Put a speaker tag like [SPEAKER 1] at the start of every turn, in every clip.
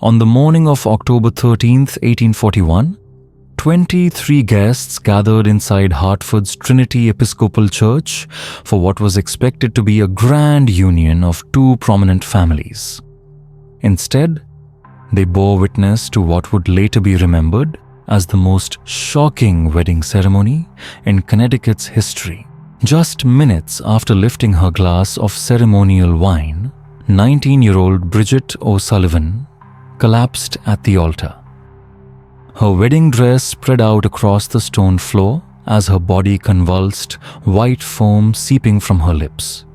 [SPEAKER 1] On the morning of October 13th, 1841, 23 guests gathered inside Hartford's Trinity Episcopal Church for what was expected to be a grand union of two prominent families. Instead, they bore witness to what would later be remembered as the most shocking wedding ceremony in Connecticut's history. Just minutes after lifting her glass of ceremonial wine, 19-year-old Bridget O'Sullivan collapsed at the altar. Her wedding dress spread out across the stone floor as her body convulsed, white foam seeping from her lips.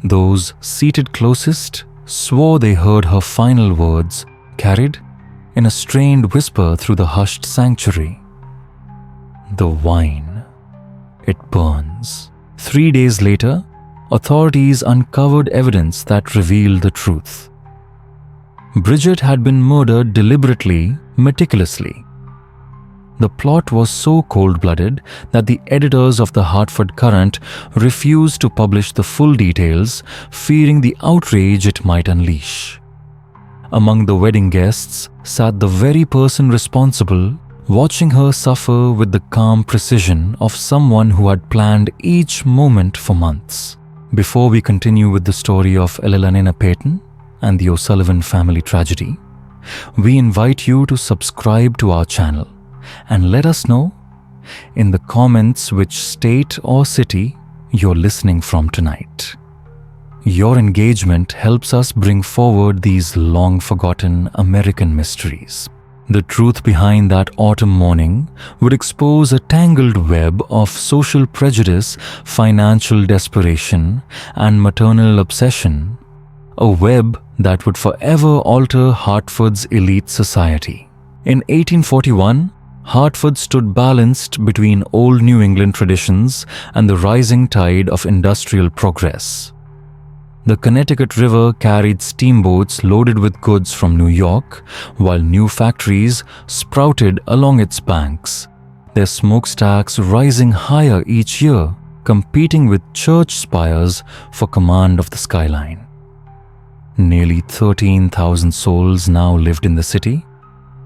[SPEAKER 1] Those seated closest swore they heard her final words carried in a strained whisper through the hushed sanctuary. "The wine, it burns." 3 days later, authorities uncovered evidence that revealed the truth. Bridget had been murdered deliberately, meticulously. The plot was so cold-blooded that the editors of the Hartford Courant refused to publish the full details, fearing the outrage it might unleash. Among the wedding guests sat the very person responsible, watching her suffer with the calm precision of someone who had planned each moment for months. Before we continue with the story of Ellelanena Peyton and the O'Sullivan family tragedy, we invite you to subscribe to our channel and let us know in the comments which state or city you're listening from tonight. Your engagement helps us bring forward these long-forgotten American mysteries. The truth behind that autumn morning would expose a tangled web of social prejudice, financial desperation, and maternal obsession, a web that would forever alter Hartford's elite society. In 1841, Hartford stood balanced between old New England traditions and the rising tide of industrial progress. The Connecticut River carried steamboats loaded with goods from New York, while new factories sprouted along its banks, their smokestacks rising higher each year, competing with church spires for command of the skyline. Nearly 13,000 souls now lived in the city,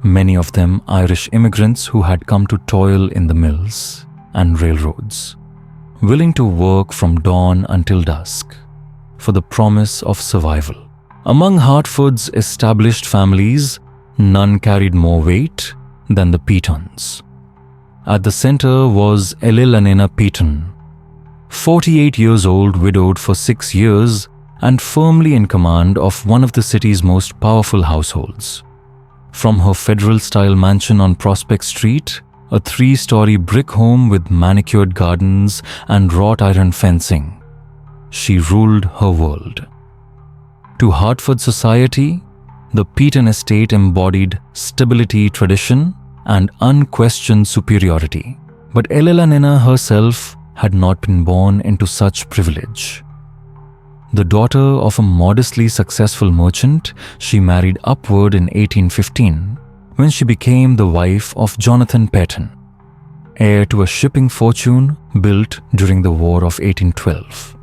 [SPEAKER 1] many of them Irish immigrants who had come to toil in the mills and railroads, willing to work from dawn until dusk for the promise of survival. Among Hartford's established families, none carried more weight than the Peytons. At the center was Ellelanena Peyton, 48 years old, widowed for 6 years, and firmly in command of one of the city's most powerful households. From her federal-style mansion on Prospect Street, a 3-story brick home with manicured gardens and wrought iron fencing, she ruled her world. To Hartford society, the Peyton estate embodied stability, tradition, and unquestioned superiority. But Ellelanena herself had not been born into such privilege. The daughter of a modestly successful merchant, she married upward in 1815 when she became the wife of Jonathan Peyton, heir to a shipping fortune built during the War of 1812.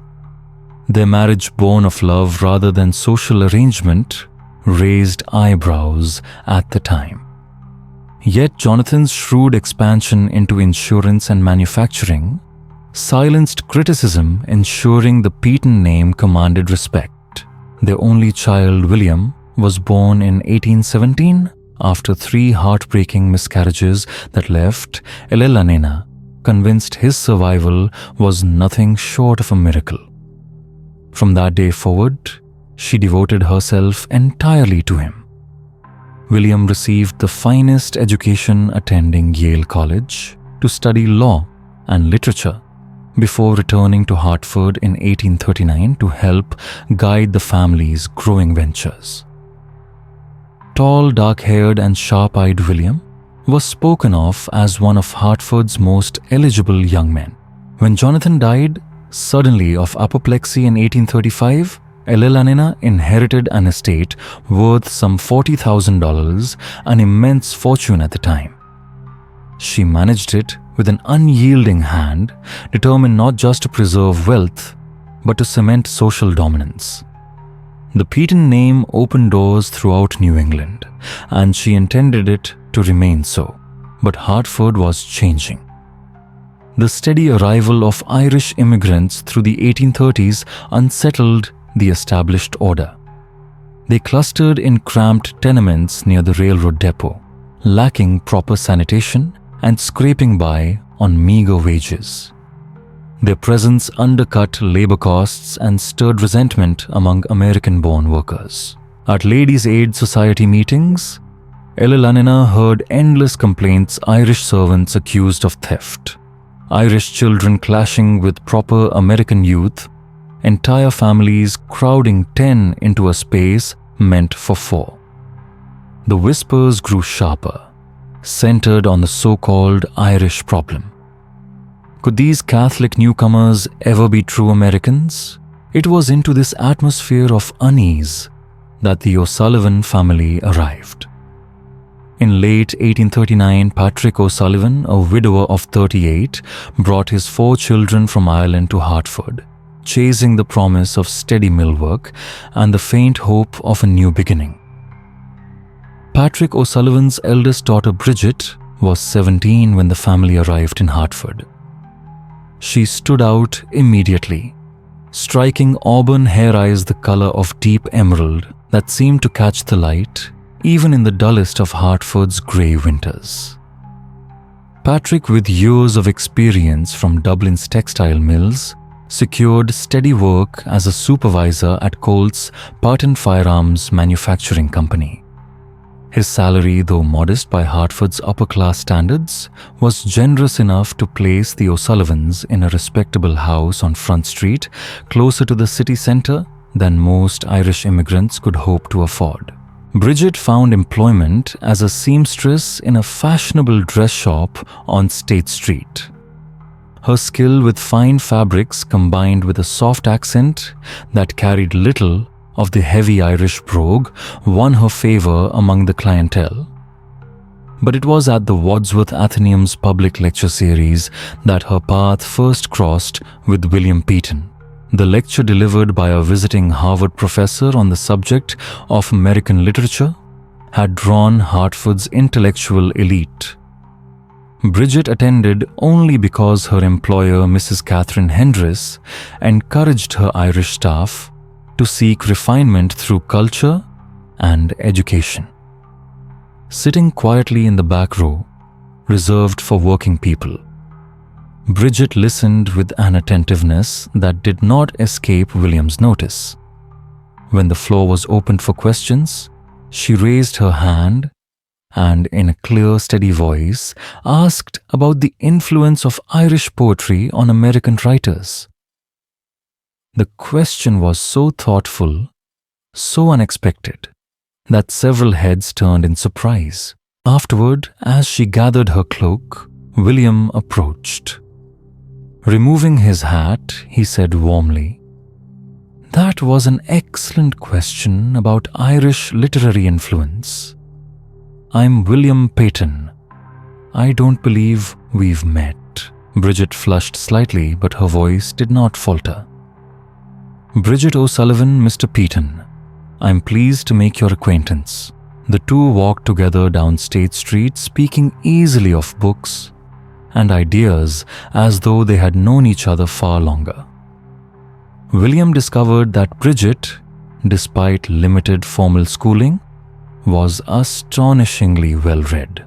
[SPEAKER 1] Their marriage, born of love rather than social arrangement, raised eyebrows at the time. Yet Jonathan's shrewd expansion into insurance and manufacturing silenced criticism, ensuring the Peyton name commanded respect. Their only child, William, was born in 1817 after 3 heartbreaking miscarriages that left Ellelanena convinced his survival was nothing short of a miracle. From that day forward, she devoted herself entirely to him. William received the finest education, attending Yale College to study law and literature before returning to Hartford in 1839 to help guide the family's growing ventures. Tall, dark-haired and sharp-eyed William was spoken of as one of Hartford's most eligible young men. When Jonathan died suddenly of apoplexy in 1835, Ellelanena inherited an estate worth some $40,000, an immense fortune at the time. She managed it with an unyielding hand, determined not just to preserve wealth, but to cement social dominance. The Peaton name opened doors throughout New England, and she intended it to remain so. But Hartford was changing. The steady arrival of Irish immigrants through the 1830s unsettled the established order. They clustered in cramped tenements near the railroad depot, lacking proper sanitation and scraping by on meager wages. Their presence undercut labor costs and stirred resentment among American-born workers. At Ladies' Aid Society meetings, Ellelanina heard endless complaints, Irish servants accused of theft, Irish children clashing with proper American youth, entire families crowding 10 into a space meant for 4. The whispers grew sharper, centered on the so-called Irish problem. Could these Catholic newcomers ever be true Americans? It was into this atmosphere of unease that the O'Sullivan family arrived. In late 1839, Patrick O'Sullivan, a widower of 38, brought his 4 children from Ireland to Hartford, chasing the promise of steady mill work and the faint hope of a new beginning. Patrick O'Sullivan's eldest daughter Bridget was 17 when the family arrived in Hartford. She stood out immediately, striking auburn hair eyes the color of deep emerald that seemed to catch the light even in the dullest of Hartford's grey winters. Patrick, with years of experience from Dublin's textile mills, secured steady work as a supervisor at Colt's Parton Firearms Manufacturing Company. His salary, though modest by Hartford's upper-class standards, was generous enough to place the O'Sullivans in a respectable house on Front Street, closer to the city centre than most Irish immigrants could hope to afford. Bridget found employment as a seamstress in a fashionable dress shop on State Street. Her skill with fine fabrics combined with a soft accent that carried little of the heavy Irish brogue won her favour among the clientele. But it was at the Wadsworth Athenaeum's public lecture series that her path first crossed with William Peaton. The lecture, delivered by a visiting Harvard professor on the subject of American literature, had drawn Hartford's intellectual elite. Bridget attended only because her employer, Mrs. Catherine Hendris, encouraged her Irish staff to seek refinement through culture and education. Sitting quietly in the back row, reserved for working people, Bridget listened with an attentiveness that did not escape William's notice. When the floor was opened for questions, she raised her hand and, in a clear, steady voice, asked about the influence of Irish poetry on American writers. The question was so thoughtful, so unexpected, that several heads turned in surprise. Afterward, as she gathered her cloak, William approached. Removing his hat, he said warmly, "That was an excellent question about Irish literary influence. I'm William Peaton. I don't believe we've met." Bridget flushed slightly, but her voice did not falter. "Bridget O'Sullivan, Mr. Peaton. I'm pleased to make your acquaintance." The two walked together down State Street, speaking easily of books and ideas as though they had known each other far longer. William discovered that Bridget, despite limited formal schooling, was astonishingly well-read.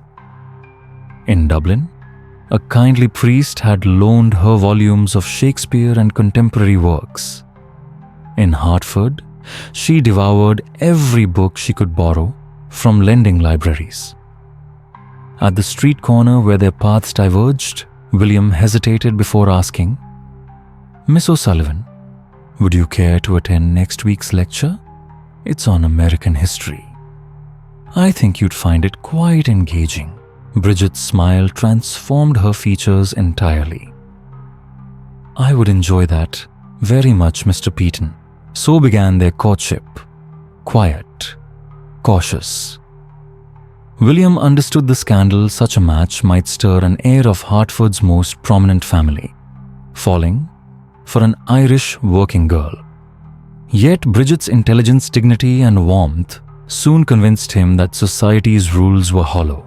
[SPEAKER 1] In Dublin, a kindly priest had loaned her volumes of Shakespeare and contemporary works. In Hartford, she devoured every book she could borrow from lending libraries. At the street corner where their paths diverged, William hesitated before asking, "Miss O'Sullivan, would you care to attend next week's lecture? It's on American history. I think you'd find it quite engaging." Bridget's smile transformed her features entirely. "I would enjoy that very much, Mr. Peaton." So began their courtship, quiet, cautious. William understood the scandal such a match might stir an heir of Hartford's most prominent family, falling for an Irish working girl. Yet Bridget's intelligence, dignity, and warmth soon convinced him that society's rules were hollow.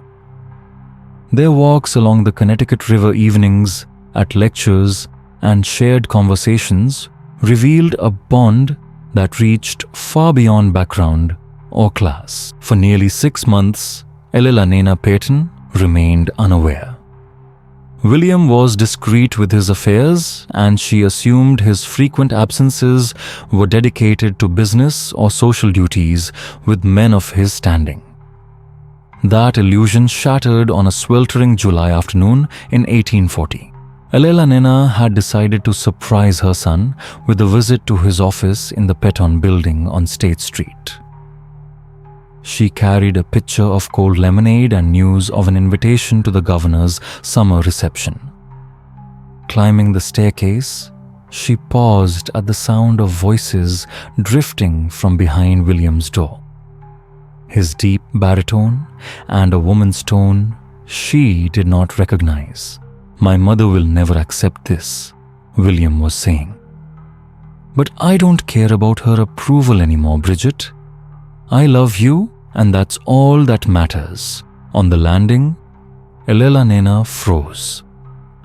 [SPEAKER 1] Their walks along the Connecticut River evenings, at lectures, and shared conversations revealed a bond that reached far beyond background or class. For nearly 6 months, Elena Peyton remained unaware. William was discreet with his affairs, and she assumed his frequent absences were dedicated to business or social duties with men of his standing. That illusion shattered on a sweltering July afternoon in 1840. Elena had decided to surprise her son with a visit to his office in the Petton building on State Street. She carried a pitcher of cold lemonade and news of an invitation to the governor's summer reception. Climbing the staircase, she paused at the sound of voices drifting from behind William's door. His deep baritone and a woman's tone she did not recognize. "My mother will never accept this," William was saying. "But I don't care about her approval anymore, Bridget. I love you, and that's all that matters." On the landing, Elena froze.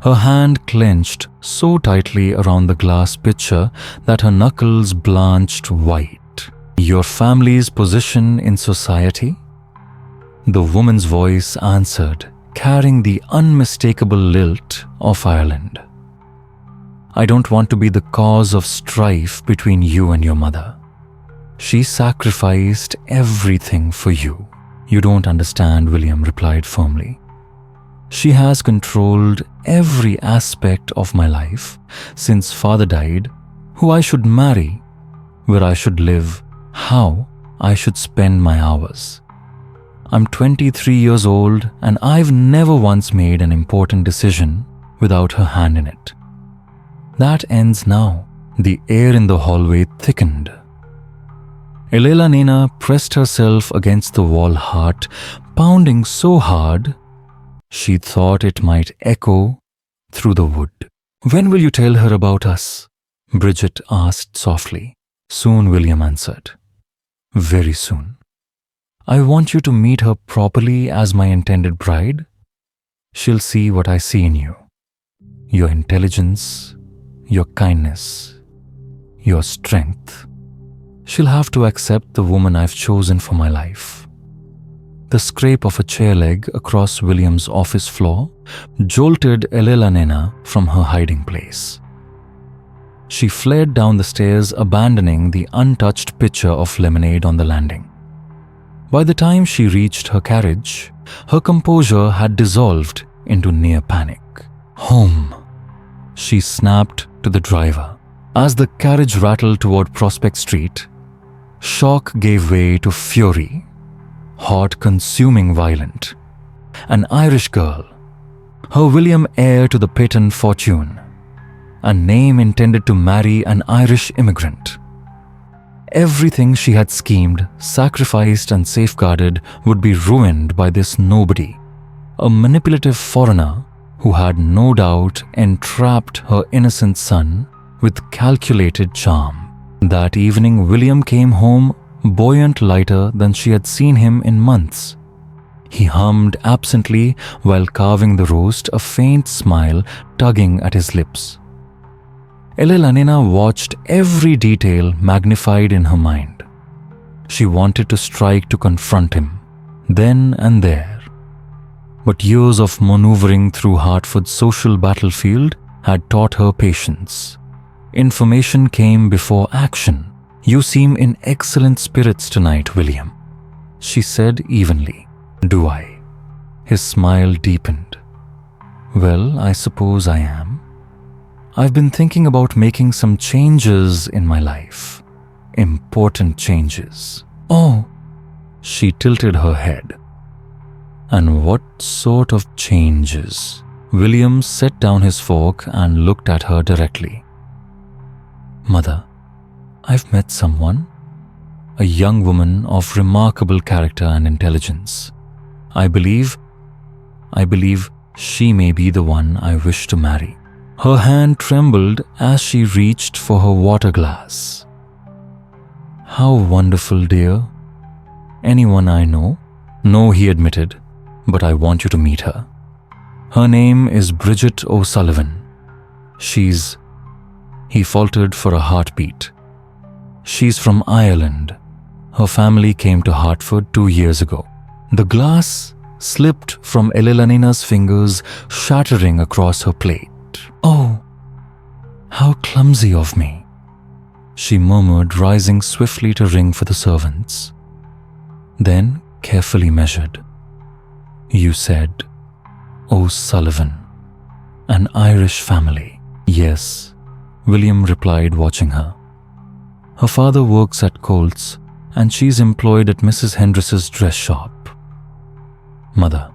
[SPEAKER 1] Her hand clenched so tightly around the glass pitcher that her knuckles blanched white. "Your family's position in society?" The woman's voice answered, carrying the unmistakable lilt of Ireland. "I don't want to be the cause of strife between you and your mother. She sacrificed everything for you." "You don't understand," William replied firmly. "She has controlled every aspect of my life since father died, who I should marry, where I should live, how I should spend my hours. I'm 23 years old and I've never once made an important decision without her hand in it. That ends now." The air in the hallway thickened. Elena pressed herself against the wall, heart pounding so hard she thought it might echo through the wood. "When will you tell her about us?" Bridget asked softly. "Soon," William answered. "Very soon. I want you to meet her properly as my intended bride. She'll see what I see in you. Your intelligence, your kindness, your strength. She'll have to accept the woman I've chosen for my life." The scrape of a chair leg across William's office floor jolted Elena from her hiding place. She fled down the stairs, abandoning the untouched pitcher of lemonade on the landing. By the time she reached her carriage, her composure had dissolved into near panic. "Home," she snapped to the driver. As the carriage rattled toward Prospect Street, shock gave way to fury, hot, consuming, violent. An Irish girl, her William heir to the Peyton fortune, a name intended to marry an Irish immigrant. Everything she had schemed, sacrificed, and safeguarded would be ruined by this nobody, a manipulative foreigner who had no doubt entrapped her innocent son with calculated charm. That evening, William came home buoyant, lighter than she had seen him in months. He hummed absently while carving the roast, a faint smile tugging at his lips. Elena watched every detail magnified in her mind. She wanted to strike to confront him, then and there. But years of maneuvering through Hartford's social battlefield had taught her patience. Information came before action. "You seem in excellent spirits tonight, William," she said evenly. "Do I?" His smile deepened. "Well, I suppose I am. I've been thinking about making some changes in my life. Important changes." "Oh." She tilted her head. "And what sort of changes?" William set down his fork and looked at her directly. "Mother, I've met someone, a young woman of remarkable character and intelligence. I believe she may be the one I wish to marry." Her hand trembled as she reached for her water glass. How wonderful, dear. Anyone I know? No, he admitted, but I want you to meet her. Her name is Bridget O'Sullivan. He faltered for a heartbeat. She's from Ireland. Her family came to Hartford 2 years ago. The glass slipped from Elelanina's fingers, shattering across her plate. Oh, how clumsy of me, she murmured, rising swiftly to ring for the servants. Then carefully measured. You said, O'Sullivan, an Irish family. Yes, William replied, watching her. Her father works at Colt's, and she's employed at Mrs. Hendriss's dress shop. Mother,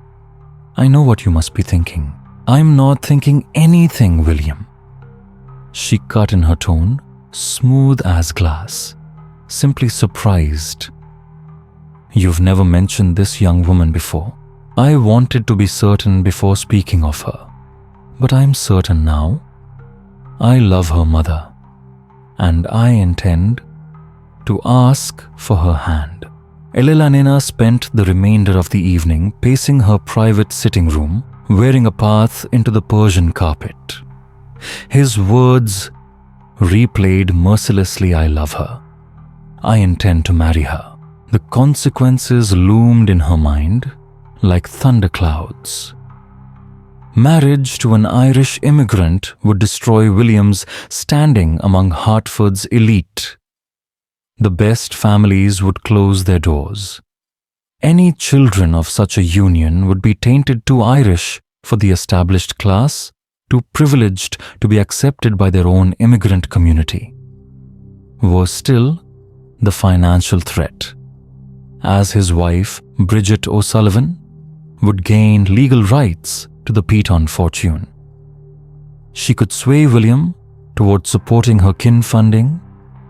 [SPEAKER 1] I know what you must be thinking. I'm not thinking anything, William. She cut in her tone, smooth as glass, simply surprised. You've never mentioned this young woman before. I wanted to be certain before speaking of her, but I'm certain now. I love her, Mother, and I intend to ask for her hand. Elelanina spent the remainder of the evening pacing her private sitting room, wearing a path into the Persian carpet. His words replayed mercilessly, I love her. I intend to marry her. The consequences loomed in her mind like thunderclouds. Marriage to an Irish immigrant would destroy William's standing among Hartford's elite. The best families would close their doors. Any children of such a union would be tainted too Irish for the established class, too privileged to be accepted by their own immigrant community. Worse still, the financial threat. As his wife, Bridget O'Sullivan, would gain legal rights to the Peaton fortune. She could sway William towards supporting her kin funding,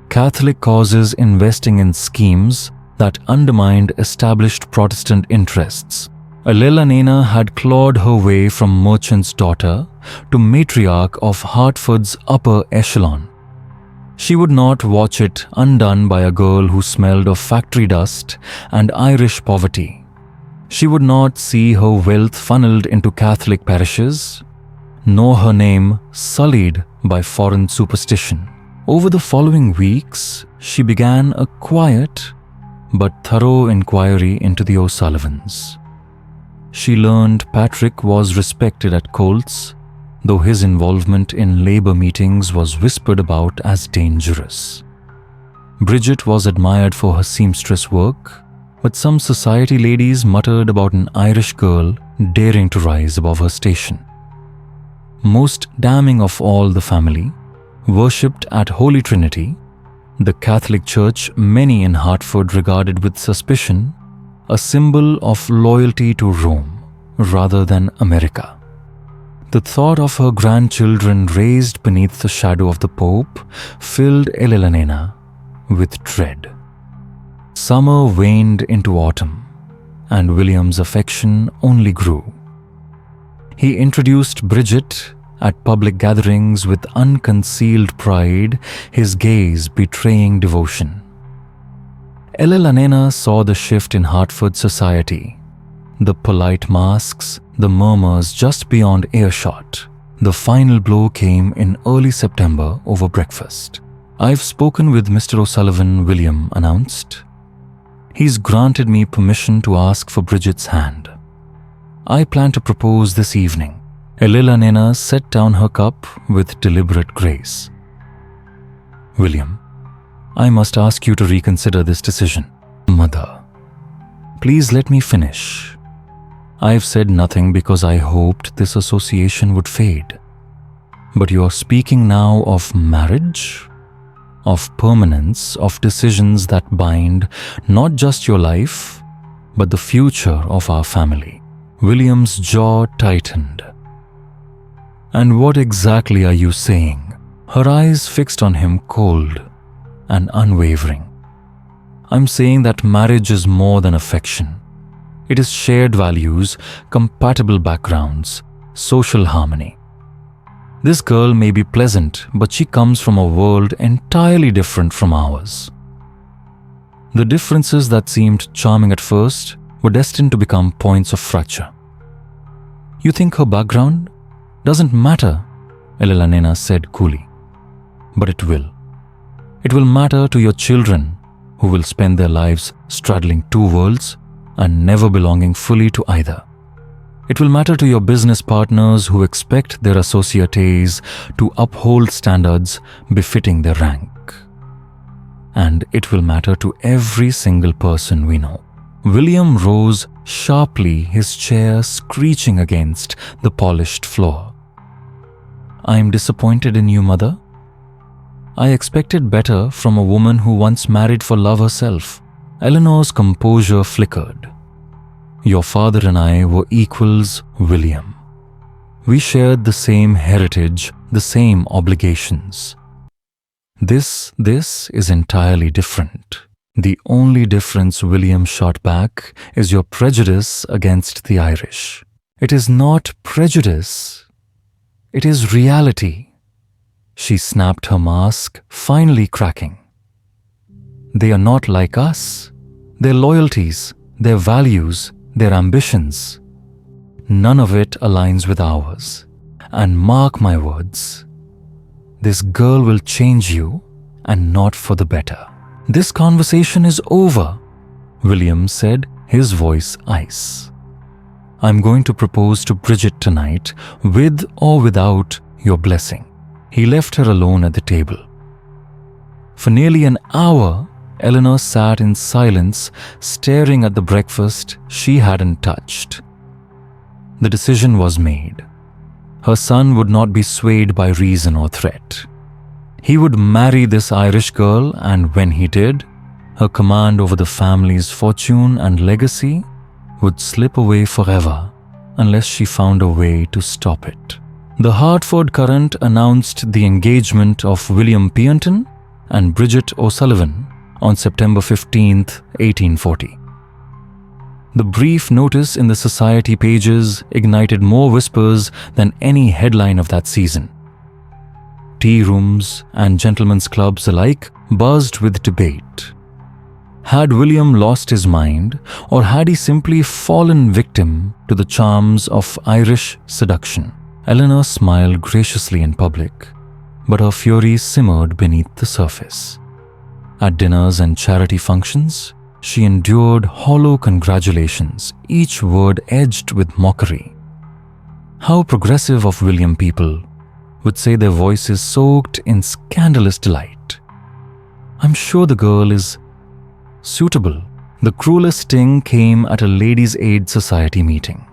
[SPEAKER 1] Catholic causes, investing in schemes that undermined established Protestant interests. Elelanina had clawed her way from merchant's daughter to matriarch of Hartford's upper echelon. She would not watch it undone by a girl who smelled of factory dust and Irish poverty. She would not see her wealth funneled into Catholic parishes, nor her name sullied by foreign superstition. Over the following weeks, she began a quiet but thorough inquiry into the O'Sullivans. She learned Patrick was respected at Colt's, though his involvement in labor meetings was whispered about as dangerous. Bridget was admired for her seamstress work, but some society ladies muttered about an Irish girl daring to rise above her station. Most damning of all, the family worshipped at Holy Trinity, the Catholic Church many in Hartford regarded with suspicion, a symbol of loyalty to Rome rather than America. The thought of her grandchildren raised beneath the shadow of the Pope filled Elelanina with dread. Summer waned into autumn, and William's affection only grew. He introduced Bridget at public gatherings with unconcealed pride, his gaze betraying devotion. Elelanina saw the shift in Hartford society, the polite masks, the murmurs just beyond earshot. The final blow came in early September over breakfast. I've spoken with Mr. O'Sullivan, William announced. He's granted me permission to ask for Bridget's hand. I plan to propose this evening. Elelanina set down her cup with deliberate grace. William, I must ask you to reconsider this decision. Mother, please let me finish. I've said nothing because I hoped this association would fade. But you're speaking now of marriage, of permanence, of decisions that bind not just your life, but the future of our family. William's jaw tightened. And what exactly are you saying? Her eyes fixed on him, cold and unwavering. I'm saying that marriage is more than affection. It is shared values, compatible backgrounds, social harmony. This girl may be pleasant, but she comes from a world entirely different from ours. The differences that seemed charming at first were destined to become points of fracture. "You think her background doesn't matter," Elena said coolly. "But it will. It will matter to your children, who will spend their lives straddling two worlds and never belonging fully to either. It will matter to your business partners who expect their associates to uphold standards befitting their rank. And it will matter to every single person we know." William rose sharply, his chair screeching against the polished floor. "I am disappointed in you, Mother. I expected better from a woman who once married for love herself." Eleanor's composure flickered. "Your father and I were equals, William. We shared the same heritage, the same obligations. This is entirely different. The only difference," William shot back, "is your prejudice against the Irish. It is not prejudice. It is reality." She snapped her mask, finally cracking. "They are not like us. Their loyalties, their values, their ambitions, none of it aligns with ours. And mark my words, this girl will change you, and not for the better." "This conversation is over," William said, his voice ice. "I'm going to propose to Bridget tonight, with or without your blessing." He left her alone at the table. For nearly an hour, Eleanor sat in silence, staring at the breakfast she hadn't touched. The decision was made. Her son would not be swayed by reason or threat. He would marry this Irish girl, and when he did, her command over the family's fortune and legacy would slip away forever unless she found a way to stop it. The Hartford Current announced the engagement of William Pianton and Bridget O'Sullivan on September 15, 1840. The brief notice in the society pages ignited more whispers than any headline of that season. Tea rooms and gentlemen's clubs alike buzzed with debate. Had William lost his mind, or had he simply fallen victim to the charms of Irish seduction? Eleanor smiled graciously in public, but her fury simmered beneath the surface. At dinners and charity functions, she endured hollow congratulations, each word edged with mockery. How progressive of William people would say their voices soaked in scandalous delight. "I'm sure the girl is suitable." The cruelest sting came at a Ladies' Aid Society meeting.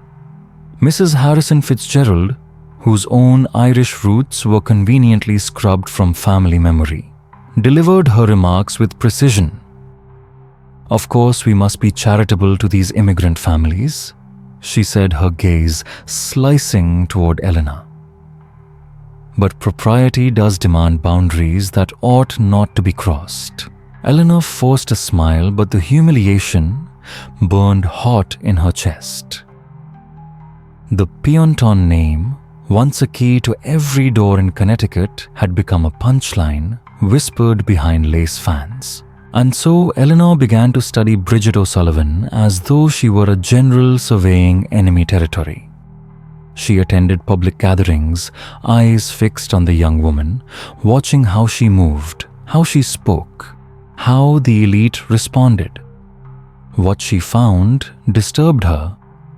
[SPEAKER 1] Mrs. Harrison Fitzgerald, whose own Irish roots were conveniently scrubbed from family memory, delivered her remarks with precision. "Of course, we must be charitable to these immigrant families," she said, her gaze slicing toward Eleanor. "But propriety does demand boundaries that ought not to be crossed." Eleanor forced a smile, but the humiliation burned hot in her chest. The Pianton name, once a key to every door in Connecticut, had become a punchline whispered behind lace fans. And so Eleanor began to study Bridget O'Sullivan as though she were a general surveying enemy territory. She attended public gatherings, eyes fixed on the young woman, watching how she moved, how she spoke, how the elite responded. What she found disturbed her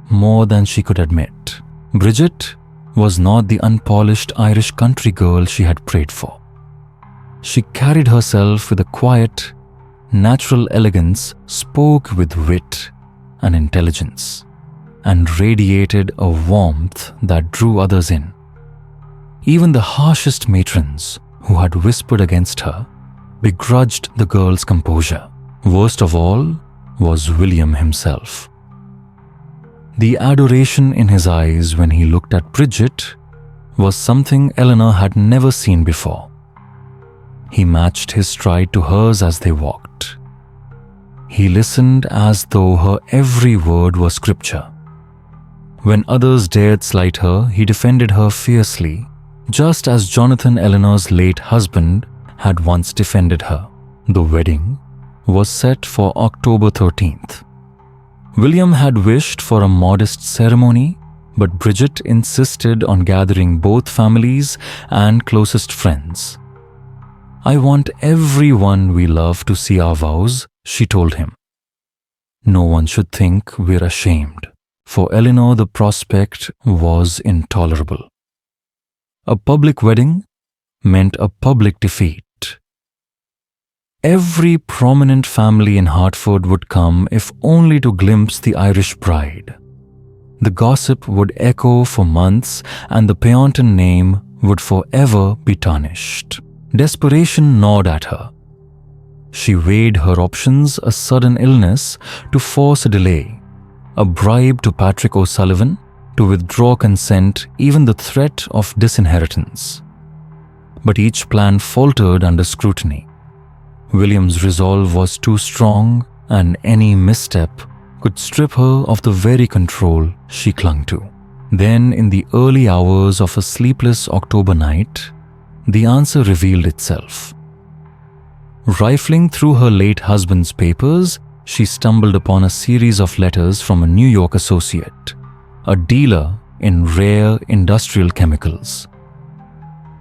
[SPEAKER 1] more than she could admit. Bridget was not the unpolished Irish country girl she had prayed for. She carried herself with a quiet, natural elegance, spoke with wit and intelligence, and radiated a warmth that drew others in. Even the harshest matrons who had whispered against her begrudged the girl's composure. Worst of all was William himself. The adoration in his eyes when he looked at Bridget was something Eleanor had never seen before. He matched his stride to hers as they walked. He listened as though her every word was scripture. When others dared slight her, he defended her fiercely, just as Jonathan Eleanor's late husband had once defended her. The wedding was set for October 13th. William had wished for a modest ceremony, but Bridget insisted on gathering both families and closest friends. "I want everyone we love to see our vows," she told him. "No one should think we're ashamed." For Eleanor, the prospect was intolerable. A public wedding meant a public defeat. Every prominent family in Hartford would come if only to glimpse the Irish bride. The gossip would echo for months, and the Peonton name would forever be tarnished. Desperation gnawed at her. She weighed her options: a sudden illness to force a delay, a bribe to Patrick O'Sullivan to withdraw consent, even the threat of disinheritance. But each plan faltered under scrutiny. William's resolve was too strong, and any misstep could strip her of the very control she clung to. Then, in the early hours of a sleepless October night, the answer revealed itself. Rifling through her late husband's papers, she stumbled upon a series of letters from a New York associate, a dealer in rare industrial chemicals.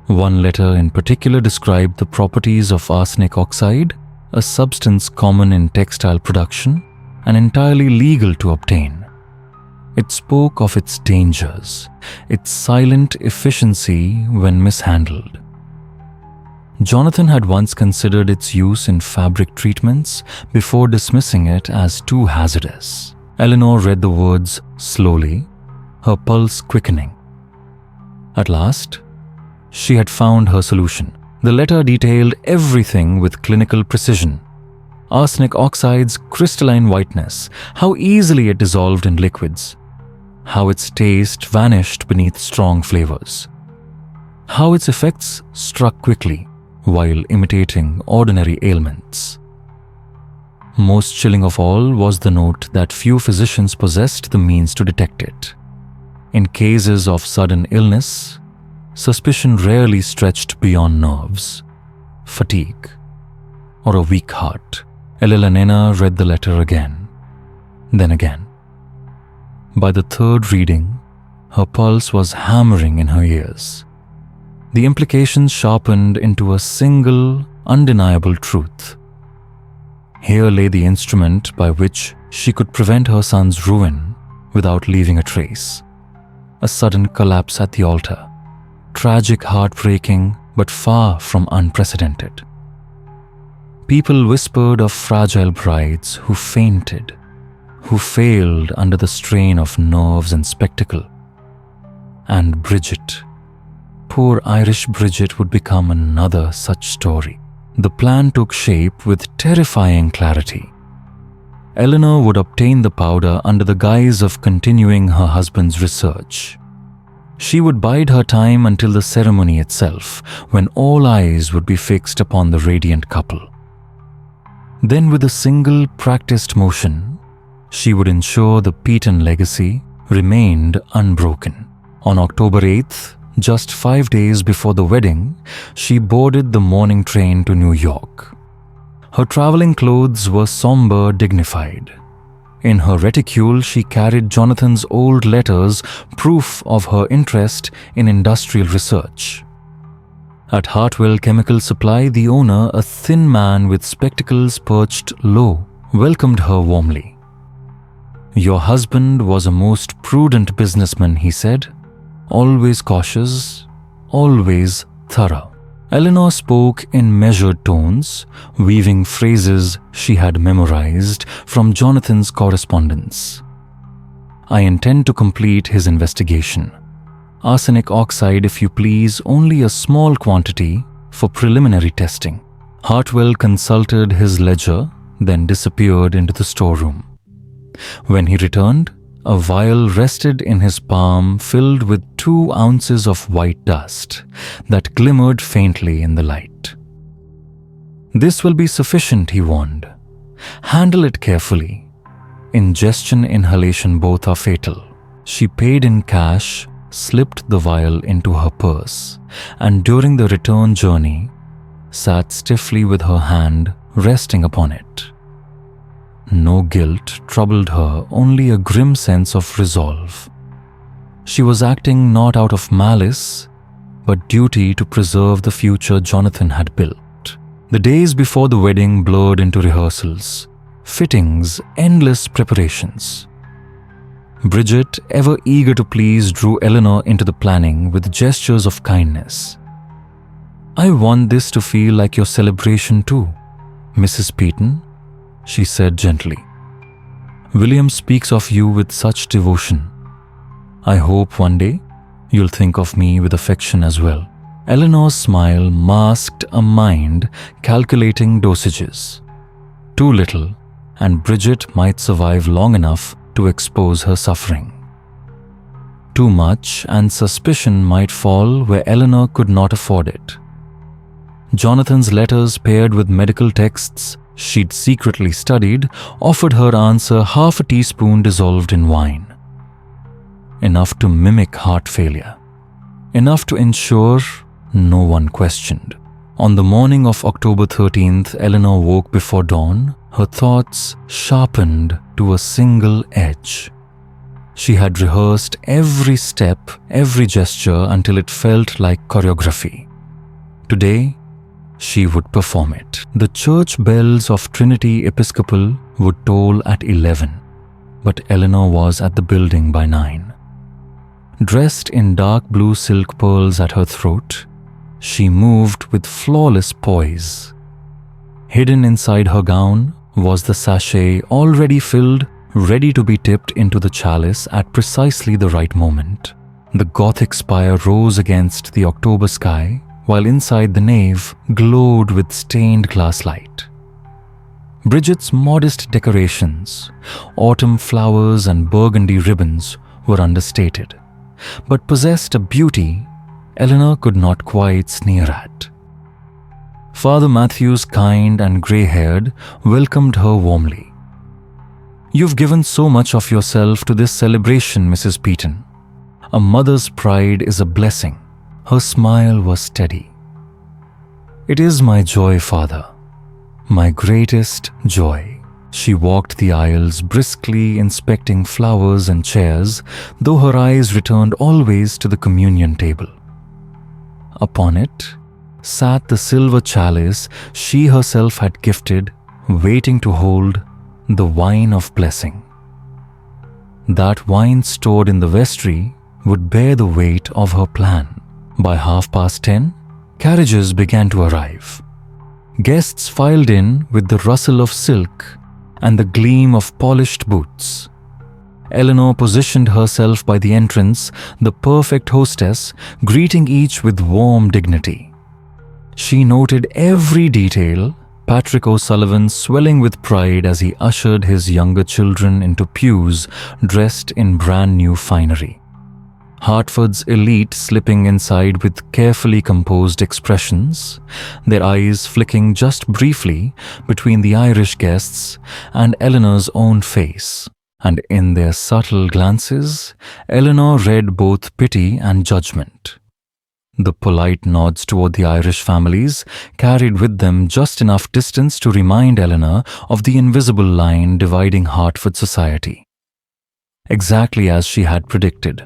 [SPEAKER 1] One letter in particular described the properties of arsenic oxide, a substance common in textile production and entirely legal to obtain. It spoke of its dangers, its silent efficiency when mishandled. Jonathan had once considered its use in fabric treatments before dismissing it as too hazardous. Eleanor read the words slowly, her pulse quickening. At last, she had found her solution. The letter detailed everything with clinical precision. Arsenic oxide's crystalline whiteness, how easily it dissolved in liquids, how its taste vanished beneath strong flavors, how its effects struck quickly while imitating ordinary ailments. Most chilling of all was the note that few physicians possessed the means to detect it. In cases of sudden illness, suspicion rarely stretched beyond nerves, fatigue, or a weak heart. Elena read the letter again, then again. By the third reading, her pulse was hammering in her ears. The implications sharpened into a single, undeniable truth. Here lay the instrument by which she could prevent her son's ruin without leaving a trace. A sudden collapse at the altar. Tragic, heartbreaking, but far from unprecedented. People whispered of fragile brides who fainted, who failed under the strain of nerves and spectacle. And Bridget, poor Irish Bridget, would become another such story. The plan took shape with terrifying clarity. Eleanor would obtain the powder under the guise of continuing her husband's research. She would bide her time until the ceremony itself, when all eyes would be fixed upon the radiant couple. Then, with a single practiced motion, she would ensure the Peaton legacy remained unbroken. On October 8th, just 5 days before the wedding, she boarded the morning train to New York. Her traveling clothes were somber, dignified. In her reticule, she carried Jonathan's old letters, proof of her interest in industrial research. At Hartwell Chemical Supply, the owner, a thin man with spectacles perched low, welcomed her warmly. "Your husband was a most prudent businessman," he said, "always cautious, always thorough." Eleanor spoke in measured tones, weaving phrases she had memorized from Jonathan's correspondence. "I intend to complete his investigation. Arsenic oxide, if you please, only a small quantity for preliminary testing." Hartwell consulted his ledger, then disappeared into the storeroom. When he returned, a vial rested in his palm filled with 2 ounces of white dust that glimmered faintly in the light. "This will be sufficient," he warned. "Handle it carefully. Ingestion, inhalation, both are fatal." She paid in cash, slipped the vial into her purse, and during the return journey, sat stiffly with her hand resting upon it. No guilt troubled her, only a grim sense of resolve. She was acting not out of malice, but duty to preserve the future Jonathan had built. The days before the wedding blurred into rehearsals, fittings, endless preparations. Bridget, ever eager to please, drew Eleanor into the planning with gestures of kindness. "I want this to feel like your celebration too, Mrs. Peyton," she said gently. "William speaks of you with such devotion. I hope one day you'll think of me with affection as well." Eleanor's smile masked a mind calculating dosages. Too little, and Bridget might survive long enough to expose her suffering. Too much, and suspicion might fall where Eleanor could not afford it. Jonathan's letters paired with medical texts she'd secretly studied offered her answer half a teaspoon dissolved in wine. Enough to mimic heart failure. Enough to ensure no one questioned. On the morning of October 13th, Eleanor woke before dawn, her thoughts sharpened to a single edge. She had rehearsed every step, every gesture until it felt like choreography. Today, she would perform it. The church bells of Trinity Episcopal would toll at 11, but Eleanor was at the building by 9. Dressed in dark blue silk pearls at her throat, she moved with flawless poise. Hidden inside her gown was the sachet already filled, ready to be tipped into the chalice at precisely the right moment. The Gothic spire rose against the October sky, while inside the nave glowed with stained glass light. Bridget's modest decorations, autumn flowers and burgundy ribbons, were understated, but possessed a beauty Eleanor could not quite sneer at. Father Matthews, kind and grey-haired, welcomed her warmly. "You've given so much of yourself to this celebration, Mrs. Peyton. A mother's pride is a blessing." Her smile was steady. "It is my joy, Father. My greatest joy." She walked the aisles briskly, inspecting flowers and chairs, though her eyes returned always to the communion table. Upon it sat the silver chalice she herself had gifted, waiting to hold the wine of blessing. That wine stored in the vestry would bear the weight of her plan. By 10:30, carriages began to arrive. Guests filed in with the rustle of silk and the gleam of polished boots. Eleanor positioned herself by the entrance, the perfect hostess, greeting each with warm dignity. She noted every detail, Patrick O'Sullivan swelling with pride as he ushered his younger children into pews dressed in brand new finery. Hartford's elite slipping inside with carefully composed expressions, their eyes flicking just briefly between the Irish guests and Eleanor's own face. And in their subtle glances, Eleanor read both pity and judgment. The polite nods toward the Irish families carried with them just enough distance to remind Eleanor of the invisible line dividing Hartford society. Exactly as she had predicted.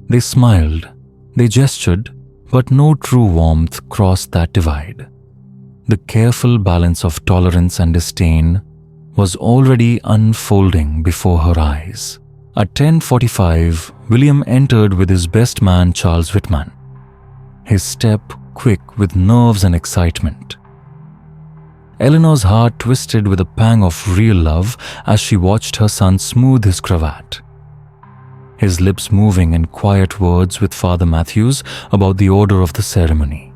[SPEAKER 1] They smiled, they gestured, but no true warmth crossed that divide. The careful balance of tolerance and disdain was already unfolding before her eyes. At 10:45, William entered with his best man Charles Whitman, his step quick with nerves and excitement. Eleanor's heart twisted with a pang of real love as she watched her son smooth his cravat, his lips moving in quiet words with Father Matthews about the order of the ceremony.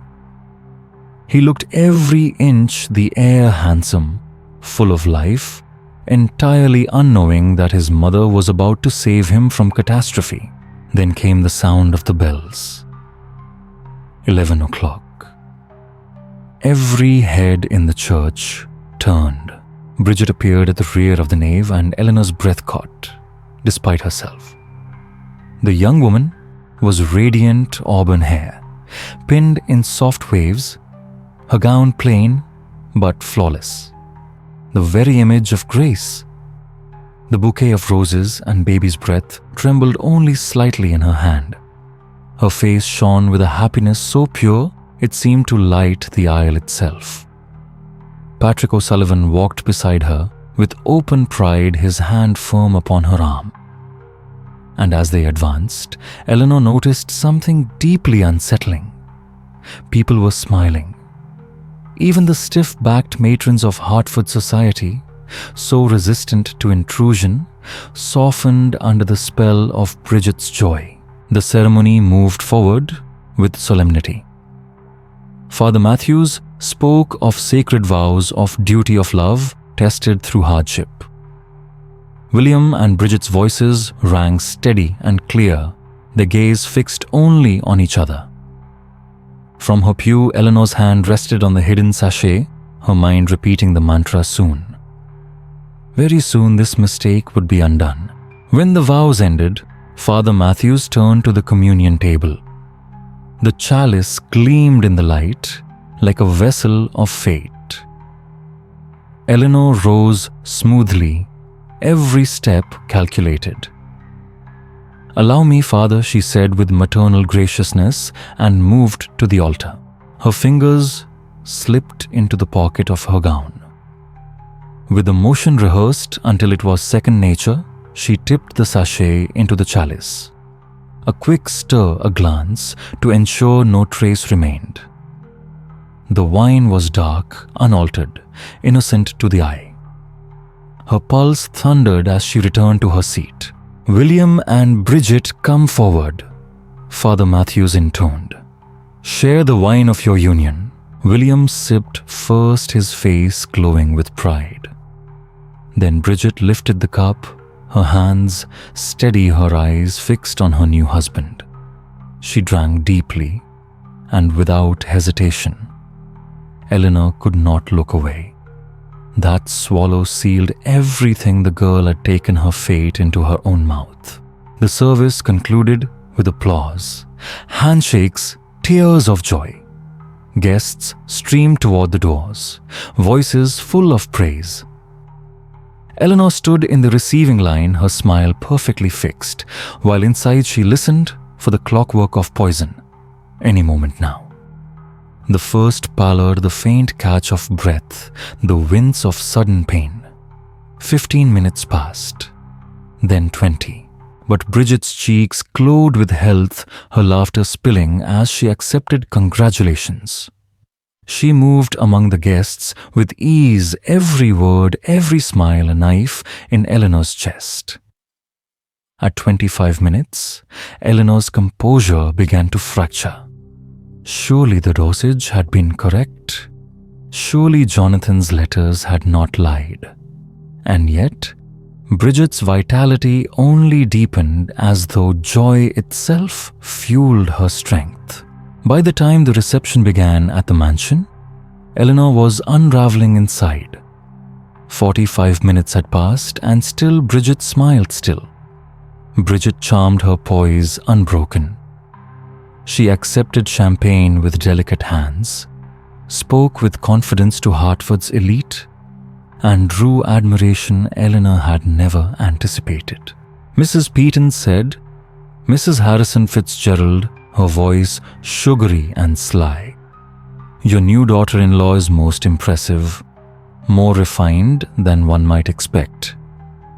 [SPEAKER 1] He looked every inch the heir handsome, full of life, entirely unknowing that his mother was about to save him from catastrophe. Then came the sound of the bells. 11 o'clock. Every head in the church turned. Bridget appeared at the rear of the nave and Eleanor's breath caught, despite herself. The young woman was radiant auburn hair, pinned in soft waves, her gown plain but flawless. The very image of grace The bouquet of roses and baby's breath trembled only slightly in her hand. Her face shone with a happiness so pure it seemed to light the aisle itself. Patrick O'Sullivan walked beside her with open pride, his hand firm upon her arm. And as they advanced, Eleanor noticed something deeply unsettling. People were smiling. Even the stiff-backed matrons of Hartford society, so resistant to intrusion, softened under the spell of Bridget's joy. The ceremony moved forward with solemnity. Father Matthews spoke of sacred vows of duty of love tested through hardship. William and Bridget's voices rang steady and clear, their gaze fixed only on each other. From her pew, Eleanor's hand rested on the hidden sachet, her mind repeating the mantra soon. Very soon this mistake would be undone. When the vows ended, Father Matthews turned to the communion table. The chalice gleamed in the light like a vessel of fate. Eleanor rose smoothly, every step calculated. "Allow me, Father," she said with maternal graciousness, and moved to the altar. Her fingers slipped into the pocket of her gown. With the motion rehearsed until it was second nature, she tipped the sachet into the chalice. A quick stir, a glance, to ensure no trace remained. The wine was dark, unaltered, innocent to the eye. Her pulse thundered as she returned to her seat. "William and Bridget, come forward," Father Matthews intoned. "Share the wine of your union." William sipped first, his face glowing with pride. Then Bridget lifted the cup, her hands steady, her eyes fixed on her new husband. She drank deeply and without hesitation. Eleanor could not look away. That swallow sealed everything the girl had taken her fate into her own mouth. The service concluded with applause, handshakes, tears of joy. Guests streamed toward the doors, voices full of praise. Eleanor stood in the receiving line, her smile perfectly fixed, while inside she listened for the clockwork of poison. Any moment now. The first pallor, the faint catch of breath, the wince of sudden pain. 15 minutes passed, then 20. But Bridget's cheeks glowed with health, her laughter spilling as she accepted congratulations. She moved among the guests with ease, every word, every smile a knife in Eleanor's chest. At 25 minutes, Eleanor's composure began to fracture. Surely the dosage had been correct. Surely Jonathan's letters had not lied. And yet, Bridget's vitality only deepened as though joy itself fueled her strength. By the time the reception began at the mansion, Eleanor was unraveling inside. 45 minutes had passed and still Bridget smiled still. Bridget charmed her poise unbroken. She accepted champagne with delicate hands, spoke with confidence to Hartford's elite, and drew admiration Eleanor had never anticipated. Mrs. Peaton said, "Mrs. Harrison Fitzgerald," her voice sugary and sly, "your new daughter-in-law is most impressive, more refined than one might expect,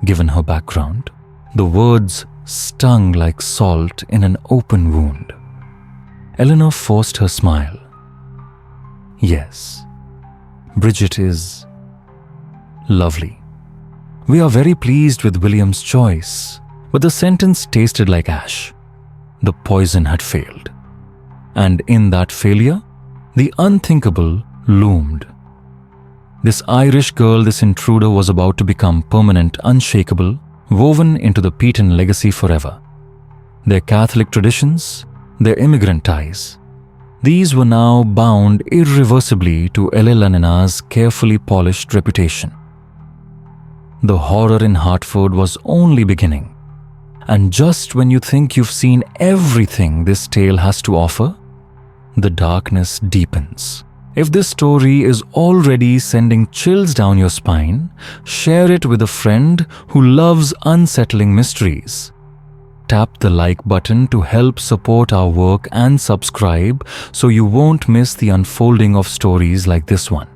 [SPEAKER 1] given her background." The words stung like salt in an open wound. Eleanor forced her smile. "Yes, Bridget is lovely. We are very pleased with William's choice." But the sentence tasted like ash. The poison had failed. And in that failure, the unthinkable loomed. This Irish girl, this intruder, was about to become permanent, unshakable, woven into the Peaton legacy forever. Their Catholic traditions, their immigrant ties, these were now bound irreversibly to Eleanor's carefully polished reputation. The horror in Hartford was only beginning. And just when you think you've seen everything this tale has to offer, the darkness deepens. If this story is already sending chills down your spine, share it with a friend who loves unsettling mysteries. Tap the like button to help support our work and subscribe so you won't miss the unfolding of stories like this one.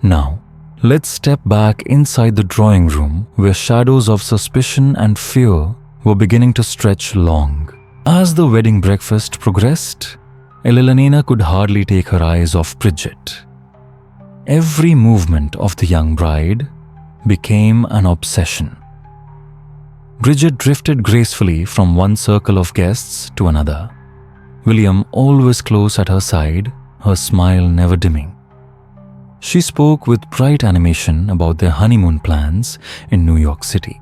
[SPEAKER 1] Now, let's step back inside the drawing room where shadows of suspicion and fear were beginning to stretch long. As the wedding breakfast progressed, Elena could hardly take her eyes off Bridget. Every movement of the young bride became an obsession. Bridget drifted gracefully from one circle of guests to another, William always close at her side, her smile never dimming. She spoke with bright animation about their honeymoon plans in New York City,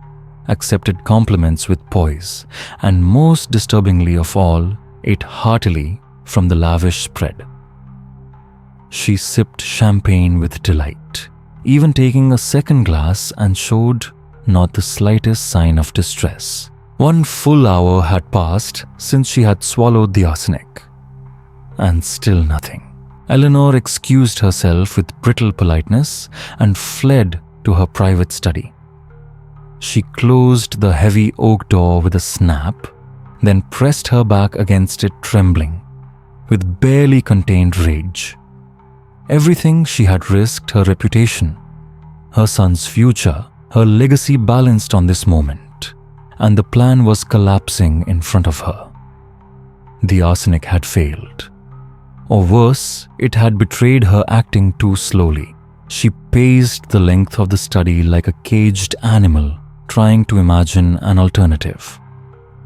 [SPEAKER 1] accepted compliments with poise, and most disturbingly of all, ate heartily from the lavish spread. She sipped champagne with delight, even taking a second glass, and showed not the slightest sign of distress. 1 full hour had passed since she had swallowed the arsenic, and still nothing. Eleanor excused herself with brittle politeness and fled to her private study. She closed the heavy oak door with a snap, then pressed her back against it trembling, with barely contained rage. Everything she had risked, her reputation, her son's future, her legacy balanced on this moment, and the plan was collapsing in front of her. The arsenic had failed. Or worse, it had betrayed her acting too slowly. She paced the length of the study like a caged animal, trying to imagine an alternative.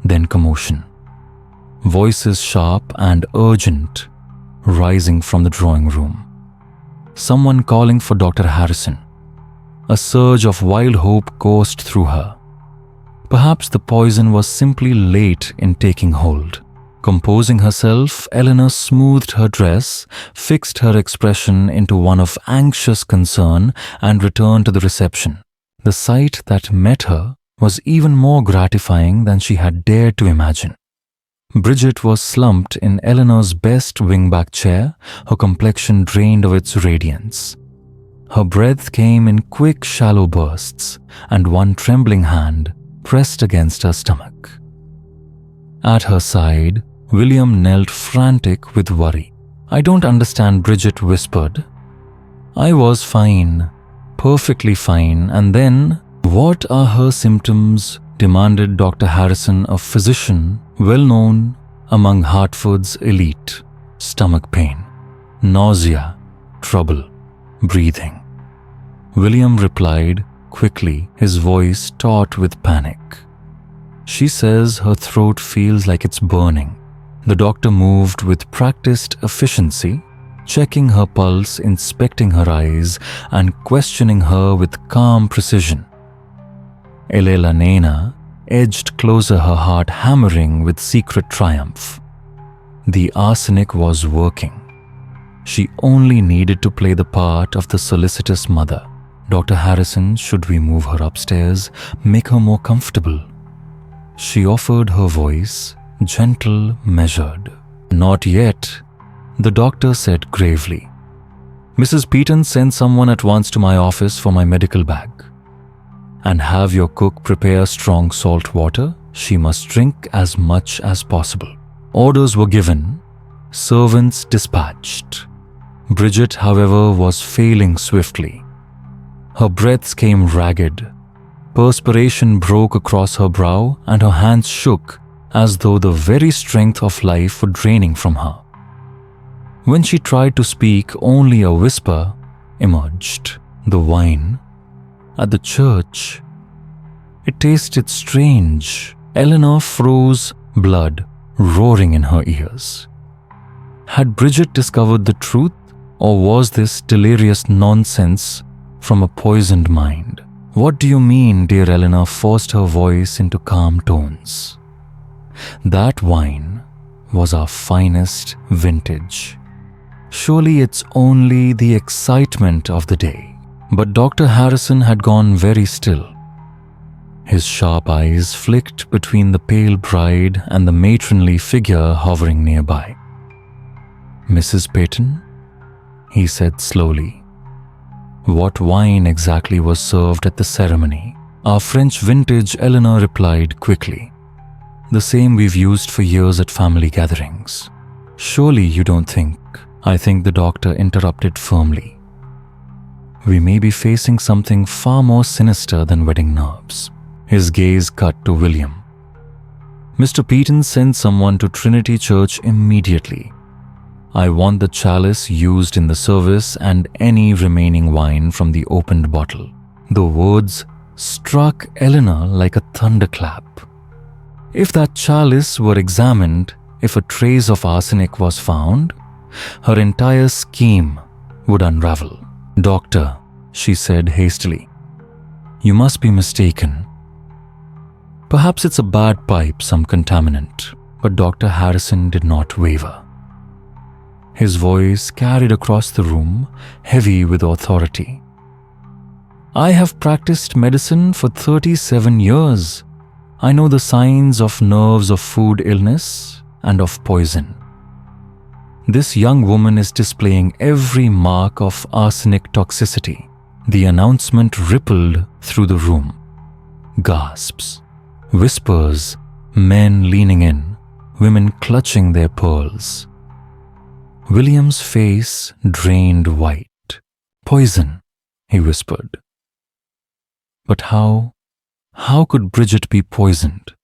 [SPEAKER 1] Then commotion. Voices sharp and urgent, rising from the drawing room. Someone calling for Dr. Harrison. A surge of wild hope coursed through her. Perhaps the poison was simply late in taking hold. Composing herself, Eleanor smoothed her dress, fixed her expression into one of anxious concern, and returned to the reception. The sight that met her was even more gratifying than she had dared to imagine. Bridget was slumped in Eleanor's best wingback chair, her complexion drained of its radiance. Her breath came in quick, shallow bursts, and one trembling hand pressed against her stomach. At her side, William knelt frantic with worry. "I don't understand," Bridget whispered. "I was fine, perfectly fine, and then, what are her symptoms?" demanded Dr. Harrison, a physician well known among Hartford's elite. "Stomach pain, nausea, trouble, breathing." William replied quickly, his voice taut with panic. "She says her throat feels like it's burning." The doctor moved with practiced efficiency, checking her pulse, inspecting her eyes, and questioning her with calm precision. Elena edged closer, her heart hammering with secret triumph. The arsenic was working. She only needed to play the part of the solicitous mother. "Dr. Harrison, should we move her upstairs, make her more comfortable?" She offered her voice, gentle, measured. "Not yet," the doctor said gravely. "Mrs. Peaton, send someone at once to my office for my medical bag. And have your cook prepare strong salt water. She must drink as much as possible." Orders were given, servants dispatched. Bridget, however, was failing swiftly. Her breaths came ragged. Perspiration broke across her brow, and her hands shook as though the very strength of life were draining from her. When she tried to speak, only a whisper emerged. "The wine at the church, it tasted strange." Eleanor froze, blood roaring in her ears. Had Bridget discovered the truth, or was this delirious nonsense from a poisoned mind? "What do you mean?" dear Eleanor forced her voice into calm tones. "That wine was our finest vintage. Surely it's only the excitement of the day." But Dr. Harrison had gone very still. His sharp eyes flicked between the pale bride and the matronly figure hovering nearby. "Mrs. Peyton?" he said slowly. What wine exactly was served at the ceremony? Our French vintage, Eleanor replied quickly. The same we've used for years at family gatherings. Surely you don't think? I think the doctor interrupted firmly. We may be facing something far more sinister than wedding nerves. His gaze cut to William. Mr. Peaton, sent someone to Trinity Church immediately. I want the chalice used in the service and any remaining wine from the opened bottle. The words struck Eleanor like a thunderclap. If that chalice were examined, if a trace of arsenic was found, her entire scheme would unravel. Doctor, she said hastily, you must be mistaken. Perhaps it's a bad pipe, some contaminant, but Dr. Harrison did not waver. His voice carried across the room, heavy with authority. I have practiced medicine for 37 years. I know the signs of nerves of food illness and of poison. This young woman is displaying every mark of arsenic toxicity. The announcement rippled through the room. Gasps, whispers, men leaning in, women clutching their pearls. William's face drained white. Poison, he whispered. But how could Bridget be poisoned?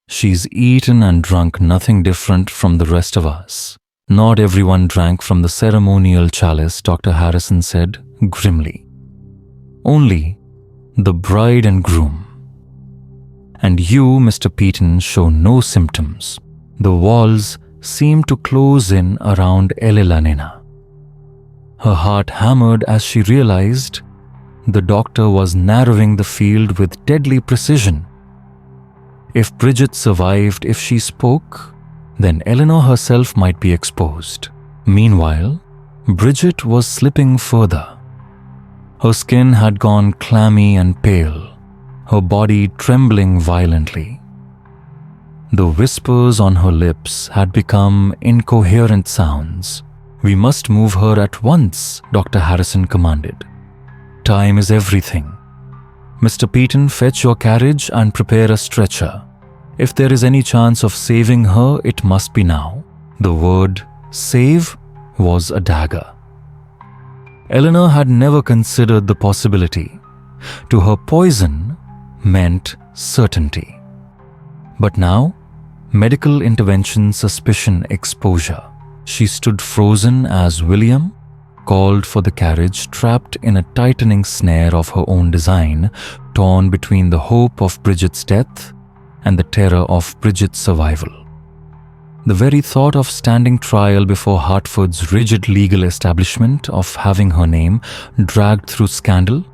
[SPEAKER 1] She's eaten and drunk nothing different from the rest of us. Not everyone drank from the ceremonial chalice, Dr. Harrison said grimly. Only the bride and groom. And you, Mr. Peaton, show no symptoms. The walls seem to close in around Eleanor. Her heart hammered as she realized the doctor was narrowing the field with deadly precision. If Bridget survived, if she spoke, then Eleanor herself might be exposed. Meanwhile, Bridget was slipping further. Her skin had gone clammy and pale, her body trembling violently. The whispers on her lips had become incoherent sounds. We must move her at once, Dr. Harrison commanded. Time is everything. Mr. Peaton, fetch your carriage and prepare a stretcher. If there is any chance of saving her, it must be now. The word save was a dagger. Eleanor had never considered the possibility. To her, poison meant certainty. But now, medical intervention, suspicion, exposure. She stood frozen as William called for the carriage, trapped in a tightening snare of her own design, torn between the hope of Bridget's death and the terror of Bridget's survival. The very thought of standing trial before Hartford's rigid legal establishment, of having her name dragged through scandal,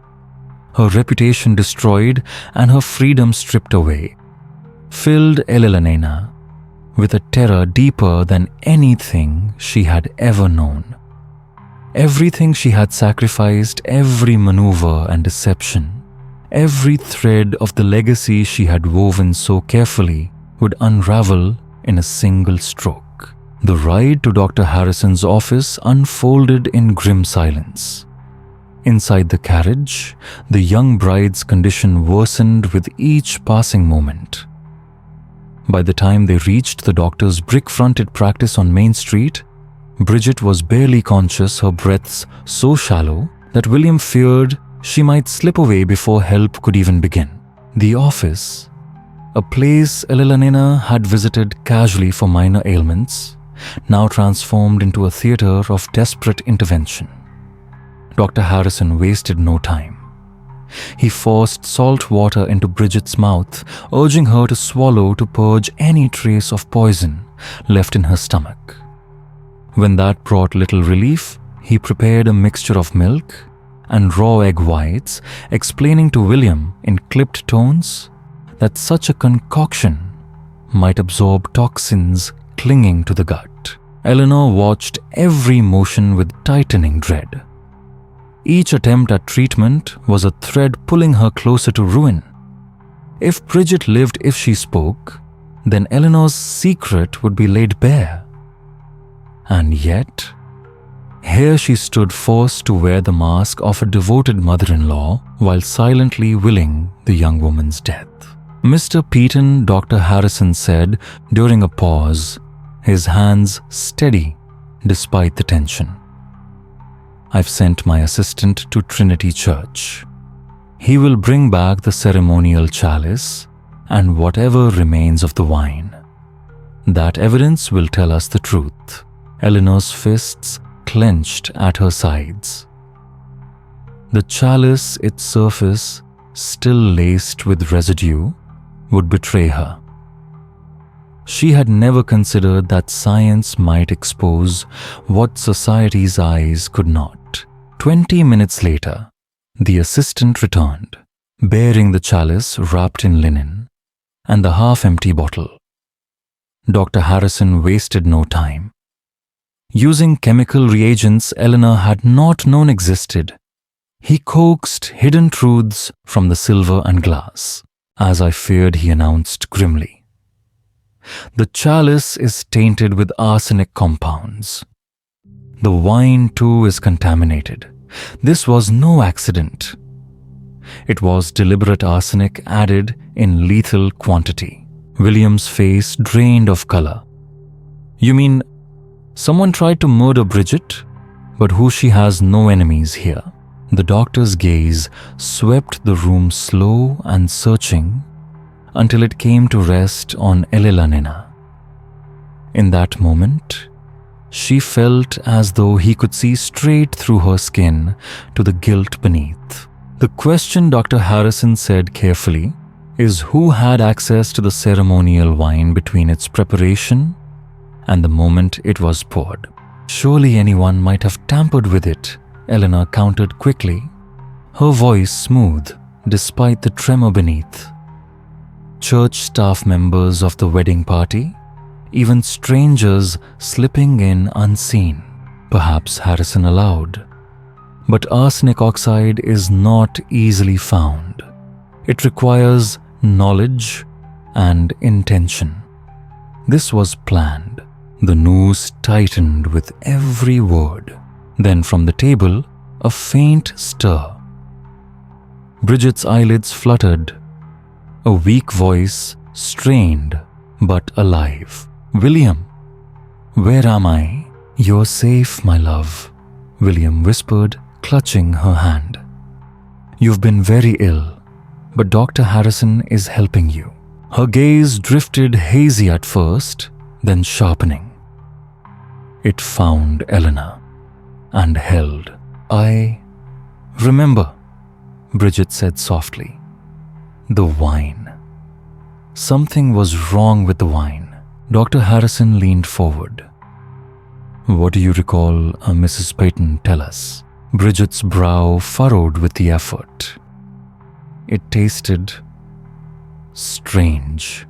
[SPEAKER 1] her reputation destroyed and her freedom stripped away, filled Eleanor with a terror deeper than anything she had ever known. Everything she had sacrificed, every maneuver and deception, every thread of the legacy she had woven so carefully would unravel in a single stroke. The ride to Dr. Harrison's office unfolded in grim silence. Inside the carriage, the young bride's condition worsened with each passing moment. By the time they reached the doctor's brick-fronted practice on Main Street, Bridget was barely conscious, her breaths so shallow that William feared she might slip away before help could even begin. The office, a place Eleanor had visited casually for minor ailments, now transformed into a theater of desperate intervention. Dr. Harrison wasted no time. He forced salt water into Bridget's mouth, urging her to swallow to purge any trace of poison left in her stomach. When that brought little relief, he prepared a mixture of milk and raw egg whites, explaining to William in clipped tones that such a concoction might absorb toxins clinging to the gut. Eleanor watched every motion with tightening dread. Each attempt at treatment was a thread pulling her closer to ruin. If Bridget lived, if she spoke, then Eleanor's secret would be laid bare. And yet, Here she stood forced to wear the mask of a devoted mother-in-law while silently willing the young woman's death. Mr. Peyton, Dr. Harrison said during a pause, his hands steady despite the tension. I've sent my assistant to Trinity Church. He will bring back the ceremonial chalice and whatever remains of the wine. That evidence will tell us the truth. Eleanor's fists clenched at her sides. The chalice, its surface still laced with residue, would betray her. She had never considered that science might expose what society's eyes could not. 20 minutes later, the assistant returned, bearing the chalice wrapped in linen and the half-empty bottle. Dr. Harrison wasted no time. Using chemical reagents Eleanor had not known existed, he coaxed hidden truths from the silver and glass. As I feared, he announced grimly. The chalice is tainted with arsenic compounds. The wine too is contaminated. This was no accident. It was deliberate arsenic added in lethal quantity. William's face drained of color. You mean someone tried to murder Bridget, but who she has no enemies here? The doctor's gaze swept the room slow and searching until it came to rest on Eleanor. In that moment, she felt as though he could see straight through her skin to the guilt beneath. The question, Dr. Harrison said carefully, is who had access to the ceremonial wine between its preparation and the moment it was poured. Surely anyone might have tampered with it, Eleanor countered quickly, her voice smooth despite the tremor beneath. Church staff members of the wedding party, even strangers slipping in unseen, perhaps Harrison allowed. But arsenic oxide is not easily found. It requires knowledge and intention. This was planned. The noose tightened with every word. Then from the table, a faint stir. Bridget's eyelids fluttered. A weak voice, strained but alive. William, where am I? You're safe, my love, William whispered, clutching her hand. You've been very ill, but Dr. Harrison is helping you. Her gaze drifted hazy at first, then sharpening. It found Eleanor and held. I remember, Bridget said softly. The wine. Something was wrong with the wine. Dr. Harrison leaned forward. What do you recall Mrs. Peyton tell us? Bridget's brow furrowed with the effort. It tasted strange.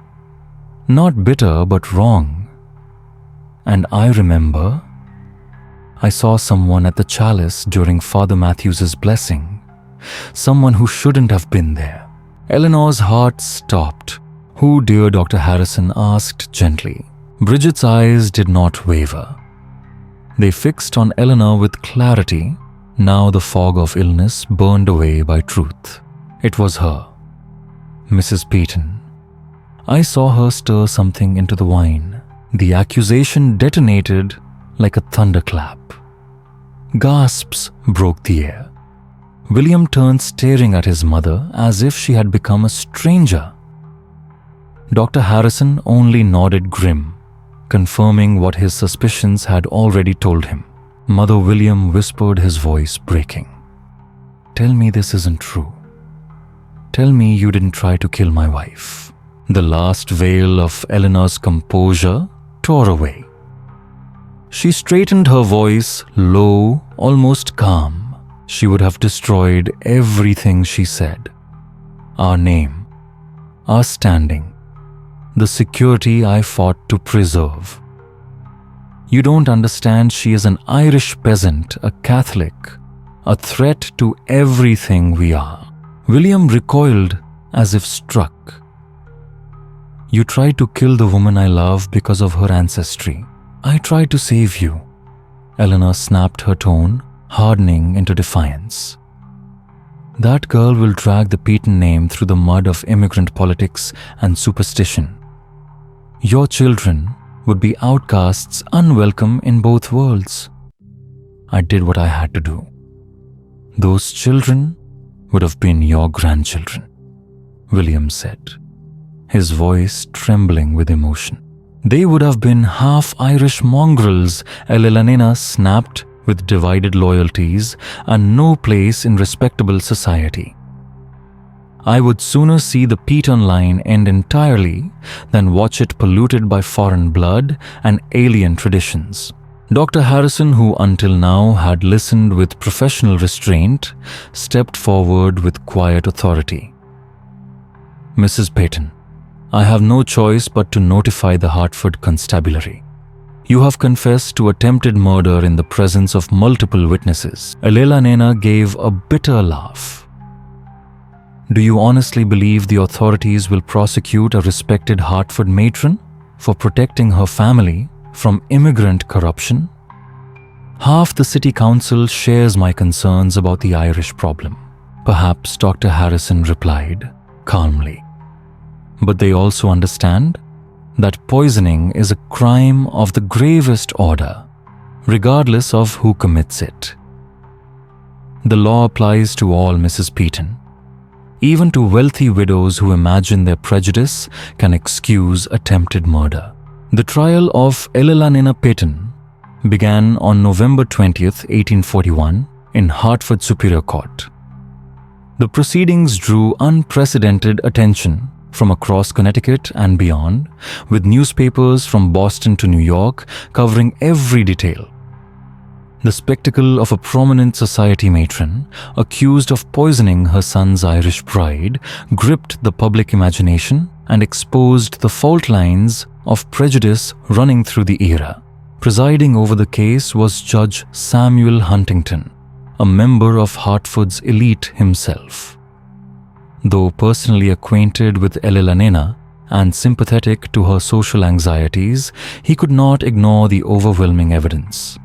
[SPEAKER 1] Not bitter, but wrong. And I remember I saw someone at the chalice during Father Matthews's blessing. Someone who shouldn't have been there. Eleanor's heart stopped. Who, dear Dr. Harrison asked gently. Bridget's eyes did not waver. They fixed on Eleanor with clarity. Now the fog of illness burned away by truth. It was her. Mrs. Peyton. I saw her stir something into the wine. The accusation detonated like a thunderclap. Gasps broke the air. William turned, staring at his mother as if she had become a stranger. Dr. Harrison only nodded grim, confirming what his suspicions had already told him. Mother William whispered, his voice breaking. Tell me this isn't true. Tell me you didn't try to kill my wife. The last veil of Eleanor's composure tore away. She straightened her voice, low, almost calm. She would have destroyed everything she said. Our name, our standing, the security I fought to preserve. You don't understand, she is an Irish peasant, a Catholic, a threat to everything we are. William recoiled as if struck. You tried to kill the woman I love because of her ancestry. I tried to save you. Eleanor snapped, her tone hardening into defiance. That girl will drag the Peyton name through the mud of immigrant politics and superstition. Your children would be outcasts, unwelcome in both worlds. I did what I had to do. Those children would have been your grandchildren, William said, his voice trembling with emotion. They would have been half-Irish mongrels, Elena snapped, with divided loyalties and no place in respectable society. I would sooner see the Peyton line end entirely than watch it polluted by foreign blood and alien traditions. Dr. Harrison, who until now had listened with professional restraint, stepped forward with quiet authority. Mrs. Peyton, I have no choice but to notify the Hartford Constabulary. You have confessed to attempted murder in the presence of multiple witnesses. Elena gave a bitter laugh. Do you honestly believe the authorities will prosecute a respected Hartford matron for protecting her family from immigrant corruption? Half the city council shares my concerns about the Irish problem. Perhaps Dr. Harrison replied calmly. But they also understand that poisoning is a crime of the gravest order, regardless of who commits it. The law applies to all, Mrs. Peyton. Even to wealthy widows who imagine their prejudice can excuse attempted murder. The trial of Elena Peyton began on November 20th, 1841 in Hartford Superior Court. The proceedings drew unprecedented attention from across Connecticut and beyond, with newspapers from Boston to New York covering every detail. The spectacle of a prominent society matron accused of poisoning her son's Irish pride gripped the public imagination and exposed the fault lines of prejudice running through the era. Presiding over the case was Judge Samuel Huntington, a member of Hartford's elite himself. Though personally acquainted with Elena and sympathetic to her social anxieties, he could not ignore the overwhelming evidence.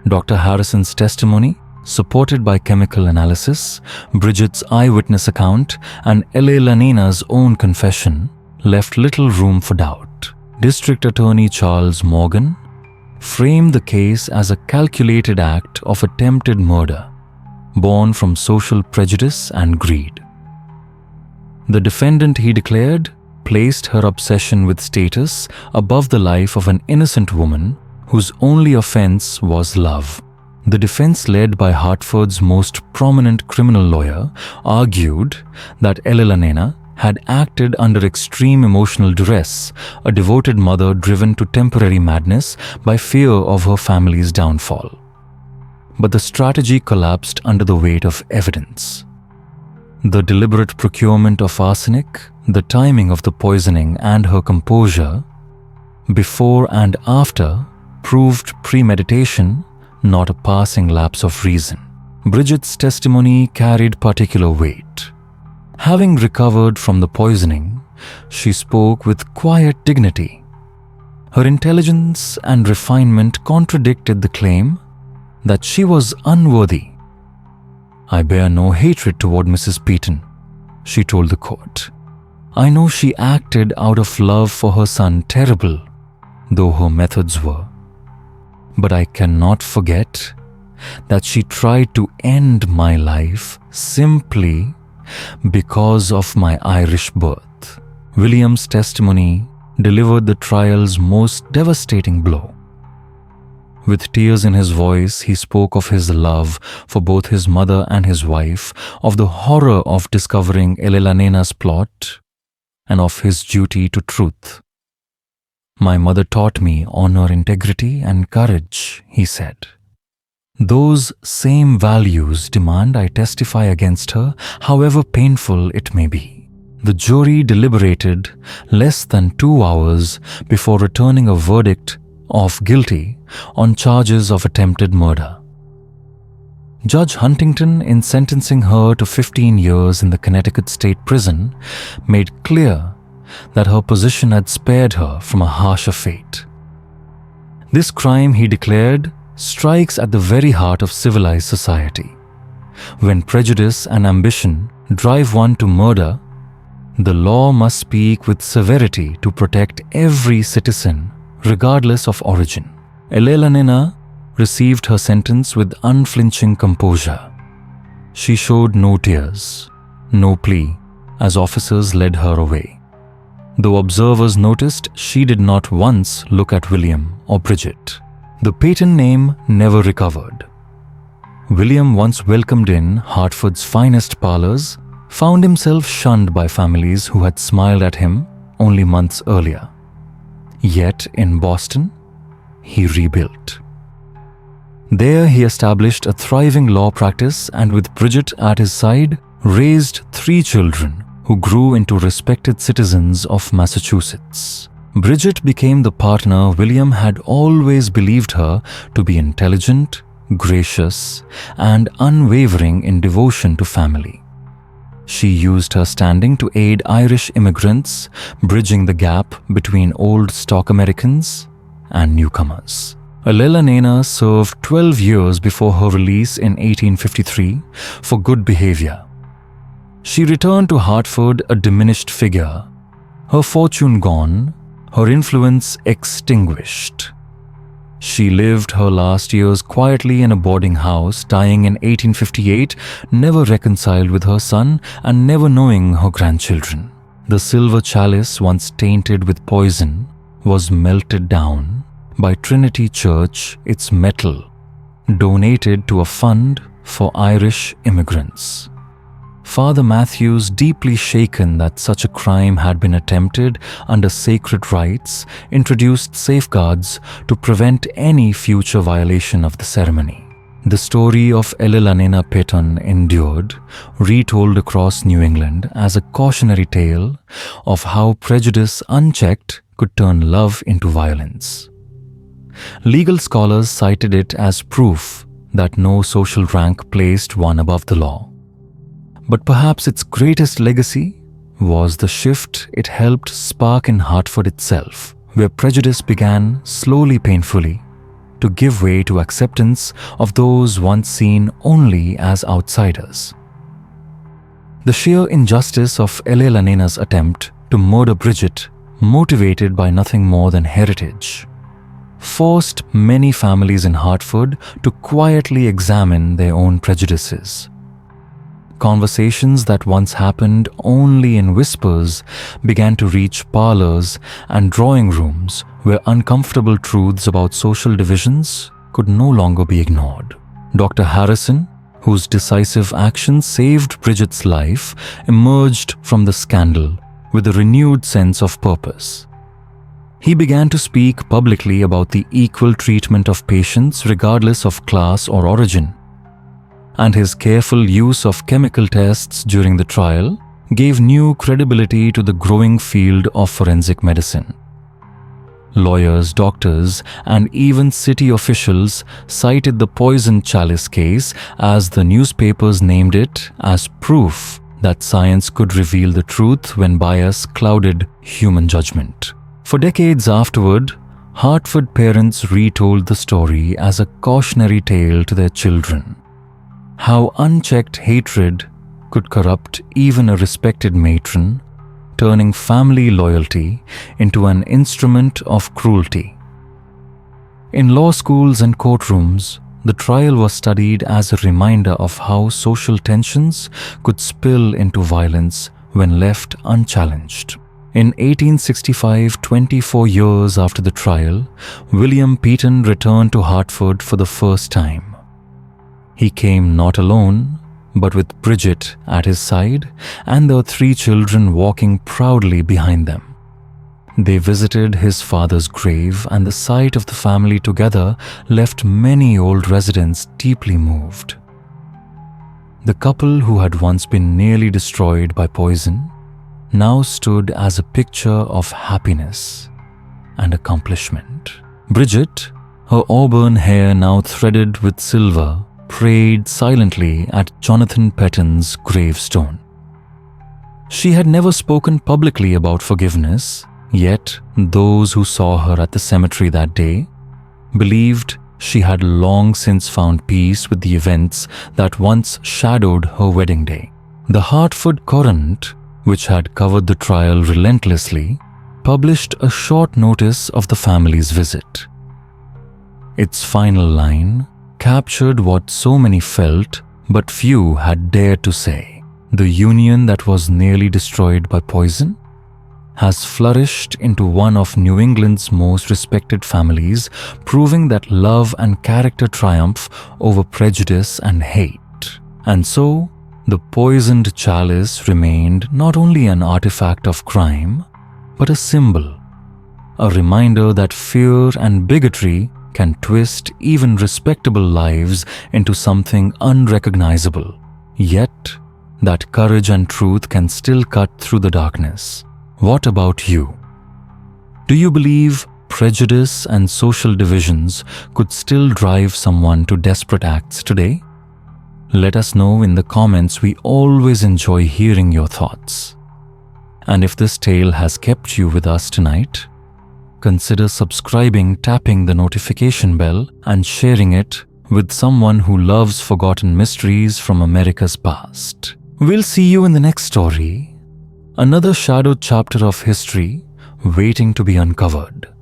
[SPEAKER 1] Dr. Harrison's testimony, supported by chemical analysis, Bridget's eyewitness account, and Elena's own confession, left little room for doubt. District Attorney Charles Morgan framed the case as a calculated act of attempted murder, born from social prejudice and greed. The defendant, he declared, placed her obsession with status above the life of an innocent woman whose only offense was love. The defense, led by Hartford's most prominent criminal lawyer, argued that Elena had acted under extreme emotional duress, a devoted mother driven to temporary madness by fear of her family's downfall. But the strategy collapsed under the weight of evidence. The deliberate procurement of arsenic, the timing of the poisoning, and her composure, before and after, proved premeditation, not a passing lapse of reason. Bridget's testimony carried particular weight. Having recovered from the poisoning, she spoke with quiet dignity. Her intelligence and refinement contradicted the claim that she was unworthy. I bear no hatred toward Mrs. Peyton, she told the court. I know she acted out of love for her son, terrible though her methods were. But I cannot forget that she tried to end my life simply because of my Irish birth. William's testimony delivered the trial's most devastating blow. With tears in his voice, he spoke of his love for both his mother and his wife, of the horror of discovering Elena's plot, and of his duty to truth. My mother taught me honor, integrity, and courage, he said. Those same values demand I testify against her, however painful it may be. The jury deliberated less than 2 hours before returning a verdict of guilty on charges of attempted murder. Judge Huntington, in sentencing her to 15 years in the Connecticut State Prison, made clear that her position had spared her from a harsher fate. This crime, he declared, strikes at the very heart of civilized society. When prejudice and ambition drive one to murder, the law must speak with severity to protect every citizen, regardless of origin. Elelanena received her sentence with unflinching composure. She showed no tears, no plea, as officers led her away. Though observers noticed, she did not once look at William or Bridget. The Peyton name never recovered. William, once welcomed in Hartford's finest parlors, found himself shunned by families who had smiled at him only months earlier. Yet in Boston, he rebuilt. There he established a thriving law practice and, with Bridget at his side, raised 3 children who grew into respected citizens of Massachusetts. Bridget became the partner William had always believed her to be: intelligent, gracious, and unwavering in devotion to family. She used her standing to aid Irish immigrants, bridging the gap between old stock Americans and newcomers. Elelanena served 12 years before her release in 1853 for good behavior. She returned to Hartford a diminished figure, her fortune gone, her influence extinguished. She lived her last years quietly in a boarding house, dying in 1858, never reconciled with her son and never knowing her grandchildren. The silver chalice, once tainted with poison, was melted down by Trinity Church, its metal donated to a fund for Irish immigrants. Father Matthews, deeply shaken that such a crime had been attempted under sacred rites, introduced safeguards to prevent any future violation of the ceremony. The story of Elelanena Peyton endured, retold across New England as a cautionary tale of how prejudice unchecked could turn love into violence. Legal scholars cited it as proof that no social rank placed one above the law. But perhaps its greatest legacy was the shift it helped spark in Hartford itself, where prejudice began, slowly painfully, to give way to acceptance of those once seen only as outsiders. The sheer injustice of Elelanena's attempt to murder Bridget, motivated by nothing more than heritage, forced many families in Hartford to quietly examine their own prejudices. Conversations that once happened only in whispers began to reach parlors and drawing rooms where uncomfortable truths about social divisions could no longer be ignored. Dr. Harrison, whose decisive action saved Bridget's life, emerged from the scandal with a renewed sense of purpose. He began to speak publicly about the equal treatment of patients regardless of class or origin, and his careful use of chemical tests during the trial gave new credibility to the growing field of forensic medicine. Lawyers, doctors, and even city officials cited the poison chalice case, as the newspapers named it, as proof that science could reveal the truth when bias clouded human judgment. For decades afterward, Hartford parents retold the story as a cautionary tale to their children. How unchecked hatred could corrupt even a respected matron, turning family loyalty into an instrument of cruelty. In law schools and courtrooms, the trial was studied as a reminder of how social tensions could spill into violence when left unchallenged. In 1865, 24 years after the trial, William Peyton returned to Hartford for the first time. He came not alone, but with Bridget at his side and their 3 children walking proudly behind them. They visited his father's grave, and the sight of the family together left many old residents deeply moved. The couple, who had once been nearly destroyed by poison, now stood as a picture of happiness and accomplishment. Bridget, her auburn hair now threaded with silver, prayed silently at Jonathan Peyton's gravestone. She had never spoken publicly about forgiveness, yet those who saw her at the cemetery that day believed she had long since found peace with the events that once shadowed her wedding day. The Hartford Courant, which had covered the trial relentlessly, published a short notice of the family's visit. Its final line captured what so many felt but few had dared to say. The union that was nearly destroyed by poison has flourished into one of New England's most respected families, proving that love and character triumph over prejudice and hate. And so, the poisoned chalice remained not only an artifact of crime, but a symbol, a reminder that fear and bigotry can twist even respectable lives into something unrecognizable. Yet, that courage and truth can still cut through the darkness. What about you? Do you believe prejudice and social divisions could still drive someone to desperate acts today? Let us know in the comments. We always enjoy hearing your thoughts. And if this tale has kept you with us tonight, consider subscribing, tapping the notification bell, and sharing it with someone who loves forgotten mysteries from America's past. We'll see you in the next story. Another shadowed chapter of history waiting to be uncovered.